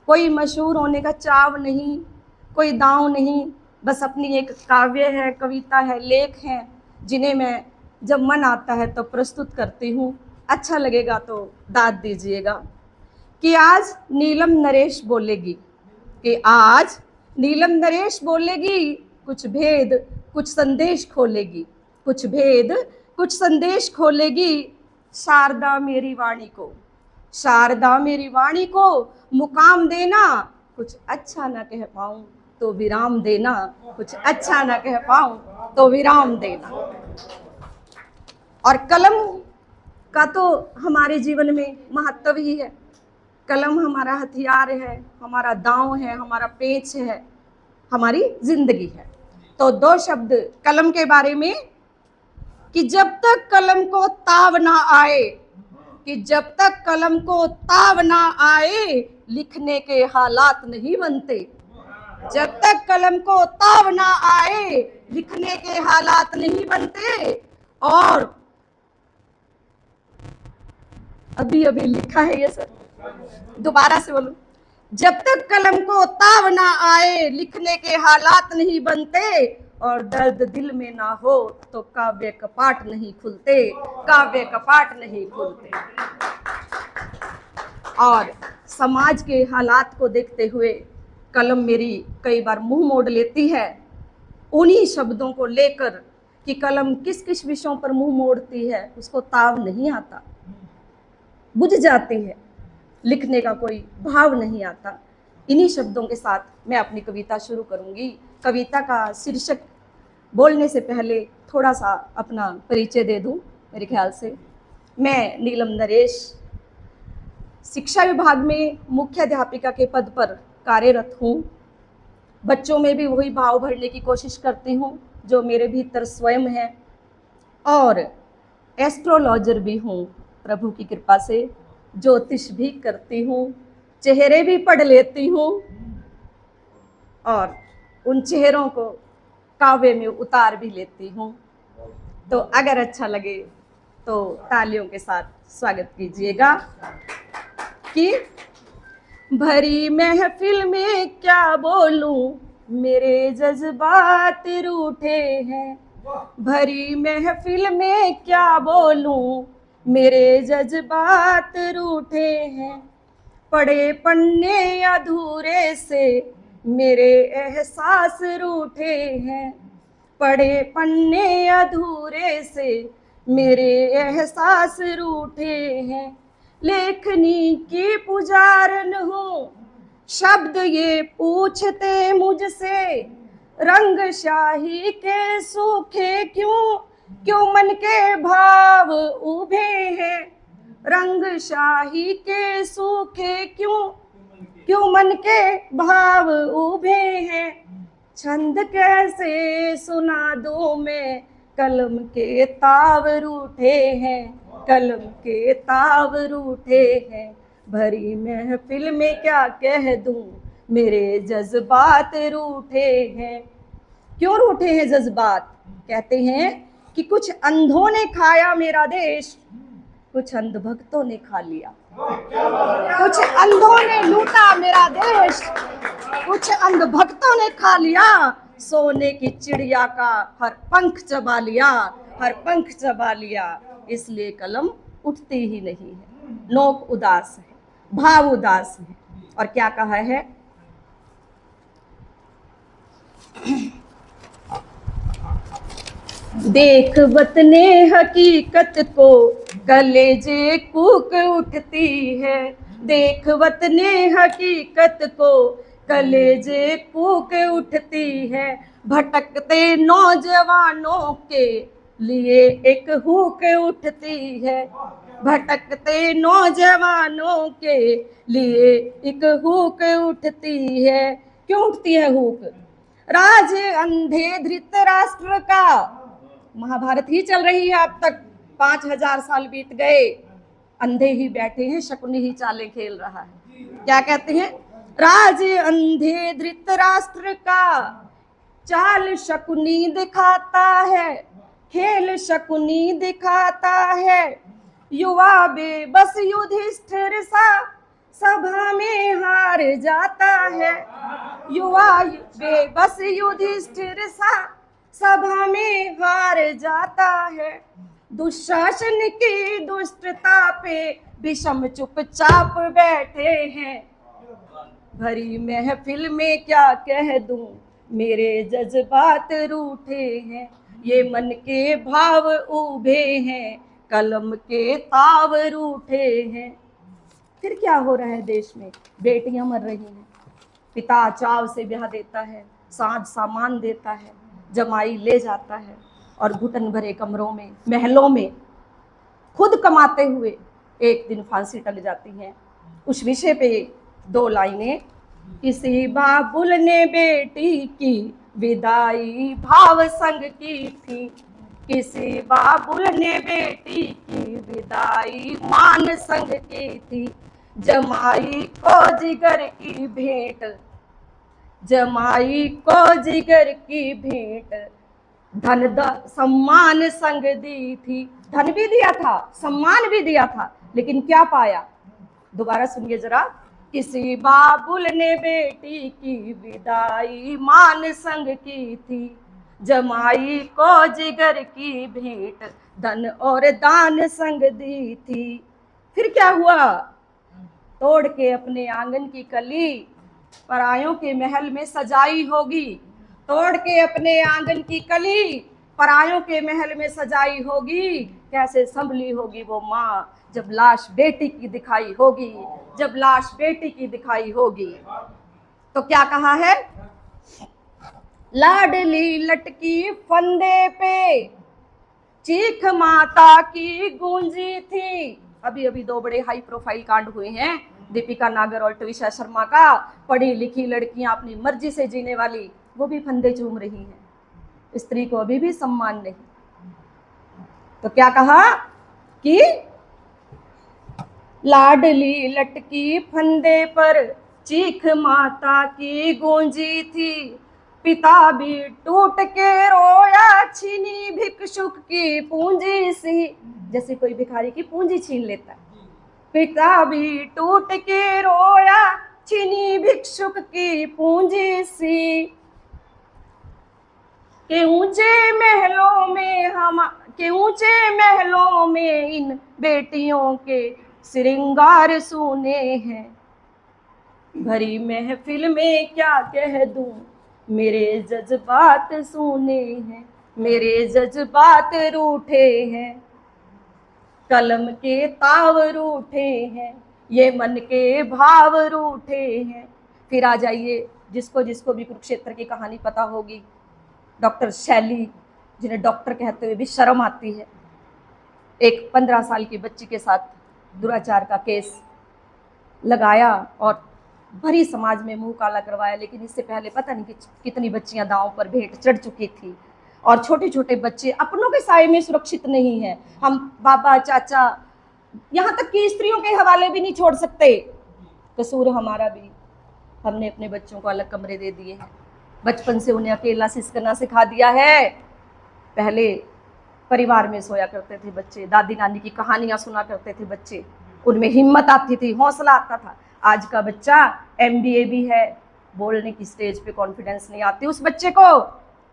कोई मशहूर होने का चाव नहीं, कोई दांव नहीं, बस अपनी एक काव्य है, कविता है, लेख हैं, जिन्हें मैं जब मन आता है तो प्रस्तुत करती हूँ। अच्छा लगेगा तो दाद दीजिएगा। कि आज नीलम नरेश बोलेगी, कि आज नीलम नरेश बोलेगी, कुछ भेद कुछ संदेश खोलेगी, कुछ भेद कुछ संदेश खोलेगी। शारदा मेरी वाणी को, शारदा मेरी वाणी को मुकाम देना, कुछ अच्छा न कह पाऊं तो विराम देना, कुछ अच्छा न कह पाऊं तो विराम देना। और कलम का तो हमारे जीवन में महत्व ही है। कलम हमारा हथियार है, हमारा दांव है, हमारा पेच है, हमारी जिंदगी है। तो दो शब्द कलम के बारे में, कि जब तक कलम को ताव ना आए, कि जब तक कलम को ताव ना आए, लिखने के हालात नहीं बनते। जब तक कलम को ताव ना आए, लिखने के हालात नहीं बनते। और अभी अभी लिखा है ये सर, दोबारा से बोलूं। जब तक कलम को ताव ना आए, लिखने के हालात नहीं बनते। और दर्द दिल में ना हो तो काव्य कपाट नहीं खुलते, काव्य कपाट नहीं खुलते। और समाज के हालात को देखते हुए कलम मेरी कई बार मुंह मोड़ लेती है, उन्हीं शब्दों को लेकर कि कलम किस किस विषयों पर मुंह मोड़ती है, उसको ताव नहीं आता, बुझ जाती है, लिखने का कोई भाव नहीं आता। इन्हीं शब्दों के साथ मैं अपनी कविता शुरू करूंगी। कविता का शीर्षक बोलने से पहले थोड़ा सा अपना परिचय दे दूं। मेरे ख्याल से मैं नीलम नरेश शिक्षा विभाग में मुख्य अध्यापिका के पद पर कार्यरत हूँ। बच्चों में भी वही भाव भरने की कोशिश करती हूँ जो मेरे भीतर स्वयं है। और एस्ट्रोलॉजर भी हूँ, प्रभु की कृपा से ज्योतिष भी करती हूँ, चेहरे भी पढ़ लेती हूँ, और उन चेहरों को काव्य में उतार भी लेती हूँ। तो अगर अच्छा लगे तो तालियों के साथ स्वागत कीजिएगा। कि भरी महफिल में क्या बोलूं, मेरे जज्बात रूठे हैं। भरी महफिल में क्या बोलूं, मेरे जज्बात रूठे हैं। पढ़े पन्ने अधूरे से मेरे एहसास रूठे हैं। पढ़े पन्ने अधूरे से मेरे एहसास रूठे हैं। लेखनी की पुजारन हूँ, शब्द ये पूछते मुझसे, रंग शाही के सूखे क्यों, क्यों मन के भाव उभे हैं। रंग शाही के सूखे क्यों, क्यों मन के भाव उभे हैं। छंद कैसे सुना दूं मैं, कलम के ताव रूठे हैं, कलम के ताव रूठे हैं। भरी महफिल में क्या कह दूं, मेरे जज्बात रूठे हैं। क्यों रूठे हैं जज्बात? कहते हैं कि कुछ अंधों ने खाया मेरा देश, कुछ अंधभक्तों ने खा लिया। कुछ अंधों ने लूटा मेरा देश, कुछ अंधभक्तों ने खा लिया। सोने की चिड़िया का हर पंख चबा लिया, हर पंख चबा लिया। इसलिए कलम उठती ही नहीं है। नोक उदास है, भाव उदास है। और क्या कहा है? देख वतने हकीकत को कलेजे कूक उठती है। देख वतने हकीकत को कलेजे कूक उठती है। भटकते नौजवानों के लिए एक हुक उठती है। भटकते नौजवानों के लिए एक हुक उठती है। क्यों उठती है हुक? राज अंधे धृतराष्ट्र का, महाभारत ही चल रही है अब तक, 5000 साल बीत गए, अंधे ही बैठे हैं, शकुनी ही चालें खेल रहा है। क्या कहते हैं? राज अंधे धृतराष्ट्र का, चाल शकुनी दिखाता है, खेल शकुनी दिखाता है। युवा बेबस युधिष्ठिर सा, सभा में हार जाता है। युवा बेबस युधिष्ठिर सा सभा में हार जाता है। दुशासन की दुष्टता पे विषम चुपचाप बैठे हैं। भरी महफिल में क्या कह दूं, मेरे जज्बात रूठे हैं। ये मन के भाव उभे हैं, कलम के ताव रूठे हैं। फिर क्या हो रहा है देश में? बेटियां मर रही हैं, पिता चाव से ब्याह देता है, साज सामान देता है, जमाई ले जाता है और घुटन भरे कमरों में, महलों में खुद कमाते हुए एक दिन फांसी टल जाती है। उस विषय पे 2 लाइनें। किसी बाबुल ने बेटी की विदाई भाव संग की थी। किसी बाबुल ने बेटी की विदाई मान संग की थी। जमाई को जिगर की भेंट, जमाई को जिगर की भेंट, धन सम्मान संग दी थी। धन भी दिया था, सम्मान भी दिया था, लेकिन क्या पाया? दोबारा सुनिए जरा। किसी बाबुल ने बेटी की विदाई मान संग की थी। जमाई को जिगर की भेंट, धन और दान संग दी थी। फिर क्या हुआ? तोड़ के अपने आंगन की कली परायों के महल में सजाई होगी। तोड़ के अपने आंगन की कली परायों के महल में सजाई होगी। कैसे संभली होगी वो माँ जब लाश बेटी की दिखाई होगी, जब लाश बेटी की दिखाई होगी। तो क्या कहा है? लाडली लटकी फंदे पे चीख माता की गूंजी थी। अभी अभी 2 बड़े हाई प्रोफाइल कांड हुए हैं, दीपिका नागर और ट्विशा शर्मा का। पढ़ी लिखी लड़कियां अपनी मर्जी से जीने वाली, वो भी फंदे चूम रही हैं। स्त्री को अभी भी सम्मान नहीं। तो क्या कहा कि लाडली लटकी फंदे पर चीख माता की गूंजी थी। पिता भी टूट के रोया, छीनी भिक्षुक की पूंजी सी। जैसे कोई भिखारी की पूंजी छीन लेता है। पिता भी टूट के रोया, छीनी भिक्षुक की पूंजी सी। के ऊंचे महलों में इन बेटियों के श्रृंगार सुने हैं। भरी महफिल में क्या कह दूं, मेरे जज्बात सुने हैं। मेरे जज्बात रूठे हैं, कलम के ताव रूठे हैं। ये मन के भाव रूठे हैं। फिर आ जाइए, जिसको जिसको भी कुरुक्षेत्र की कहानी पता होगी, डॉक्टर शैली, जिन्हें डॉक्टर कहते हुए भी शर्म आती है। एक 15 साल की बच्ची के साथ दुराचार का केस लगाया और भरी समाज में मुंह काला करवाया। लेकिन इससे पहले पता नहीं कितनी बच्चियां दांव पर भेंट चढ़ चुकी थी। और छोटे छोटे बच्चे अपनों के साए में सुरक्षित नहीं हैं। हम बाबा, चाचा, यहाँ तक कि स्त्रियों के हवाले भी नहीं छोड़ सकते। कसूर हमारा भी। हमने अपने बच्चों को अलग कमरे दे दिए हैं। बचपन से उन्हें अकेला सिसकना सिखा दिया है। पहले परिवार में सोया करते थे बच्चे, दादी नानी की कहानियां सुना करते थे बच्चे, उनमें हिम्मत आती थी, हौसला आता था। आज का बच्चा MBA भी है, बोलने की स्टेज पे कॉन्फिडेंस नहीं आती उस बच्चे को,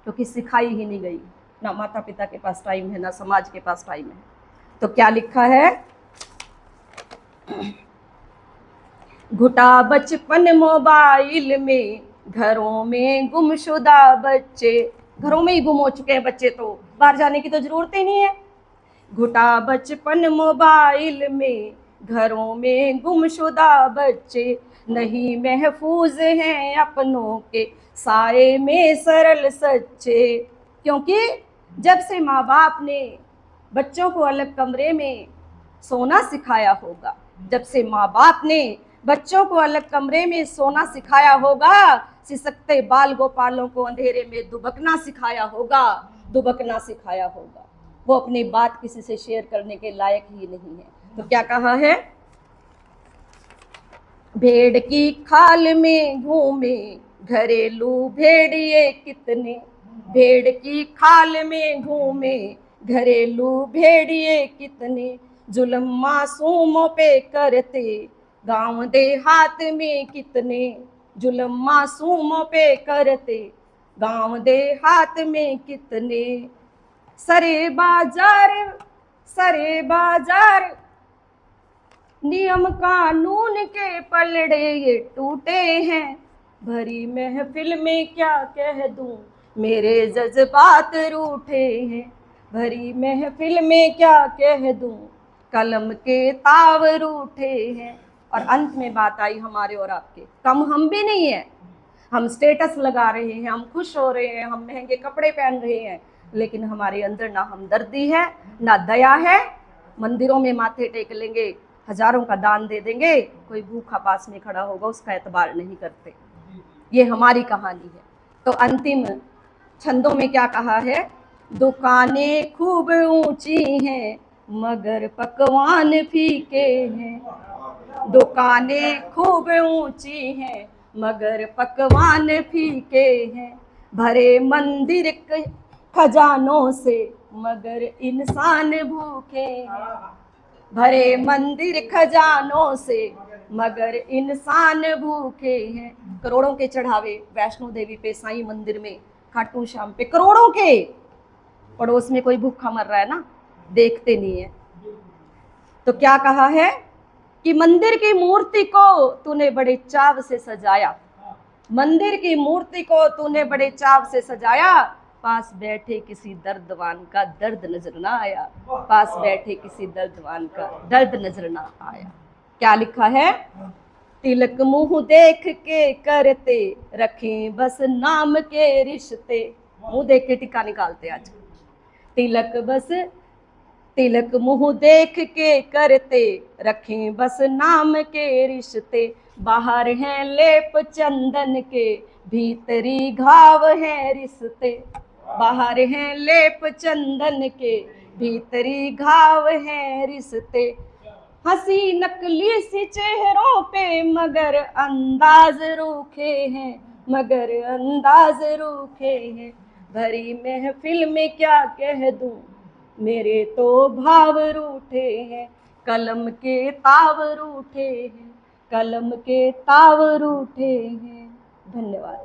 क्योंकि सिखाई ही नहीं गई। ना माता पिता के पास टाइम है, ना समाज के पास टाइम है। तो क्या लिखा है? घुटा बचपन मोबाइल में, घरों में गुमशुदा बच्चे। घरों में ही गुम हो चुके हैं बच्चे, तो बाहर जाने की तो जरूरत ही नहीं है। घुटा बचपन मोबाइल में, घरों में गुमशुदा बच्चे। नहीं महफूज हैं अपनों के साए में सरल सच्चे। क्योंकि जब से माँ बाप ने बच्चों को अलग कमरे में सोना सिखाया होगा, जब से माँ बाप ने बच्चों को अलग कमरे में सोना सिखाया होगा, सिसकते बाल गोपालों को अंधेरे में दुबकना सिखाया होगा, दुबकना सिखाया होगा। वो अपनी बात किसी से शेयर करने के लायक ही नहीं है। तो क्या कहा है? भेड़ की खाल में घूमे घरेलू भेड़िए कितने। भेड़ की खाल में घूमे घरेलू भेड़िए कितने। जुल्म मासूमों पे करते गांव देहात में कितने जुल्म मासूमों पे करते, गांव देहात में कितने सरे बाजार नियम कानून के पलड़े ये टूटे हैं। भरी महफिल में क्या कह दूं, मेरे जज्बात रूठे हैं। भरी महफिल में क्या कह दूं, कलम के ताव रूठे हैं। और अंत में बात आई हमारे और आपके, कम हम भी नहीं है। हम स्टेटस लगा रहे हैं, हम खुश हो रहे हैं, हम महंगे कपड़े पहन रहे हैं, लेकिन हमारे अंदर ना हमदर्दी है, ना दया है। मंदिरों में माथे टेक लेंगे, हजारों का दान दे देंगे, कोई भूखा पास में खड़ा होगा उसका एतबार नहीं करते। ये हमारी कहानी है। तो अंतिम छंदों में क्या कहा है, दुकानें खूब ऊंची हैं मगर पकवान फीके हैं। दुकानें खूब ऊंची हैं मगर पकवान फीके हैं। भरे मंदिर खजानों से मगर इंसान भूखे हैं। भरे मंदिर खजानों से मगर इंसान भूखे हैं। करोड़ों के चढ़ावे वैष्णो देवी पे, साईं मंदिर में, खाटू श्याम पे, करोड़ों के, पड़ोस में कोई भूखा मर रहा है ना, देखते नहीं है। तो क्या कहा है कि मंदिर की मूर्ति को तूने बड़े चाव से सजाया, मंदिर की मूर्ति को तूने बड़े चाव से सजाया, पास बैठे किसी दर्दवान का दर्द नजर ना आया, पास बैठे किसी दर्दवान का दर्द नजर ना आया। क्या लिखा है, तिलक मुंह देख के करते रखें बस नाम के रिश्ते। मुंह देख के टिक्का निकालते आज, तिलक मुंह देख के करते रखें बस नाम के रिश्ते। बाहर हैं लेप चंदन के भीतरी घाव है रिश्ते। बाहर हैं लेप चंदन के भीतरी घाव है रिश्ते। हंसी नकली सी चेहरों पे मगर अंदाज रूखे हैं, मगर अंदाज रूखे हैं। भरी महफिल में क्या कह दूं, मेरे तो भाव रूठे हैं। कलम के ताव रूठे हैं, कलम के ताव रूठे हैं। धन्यवाद।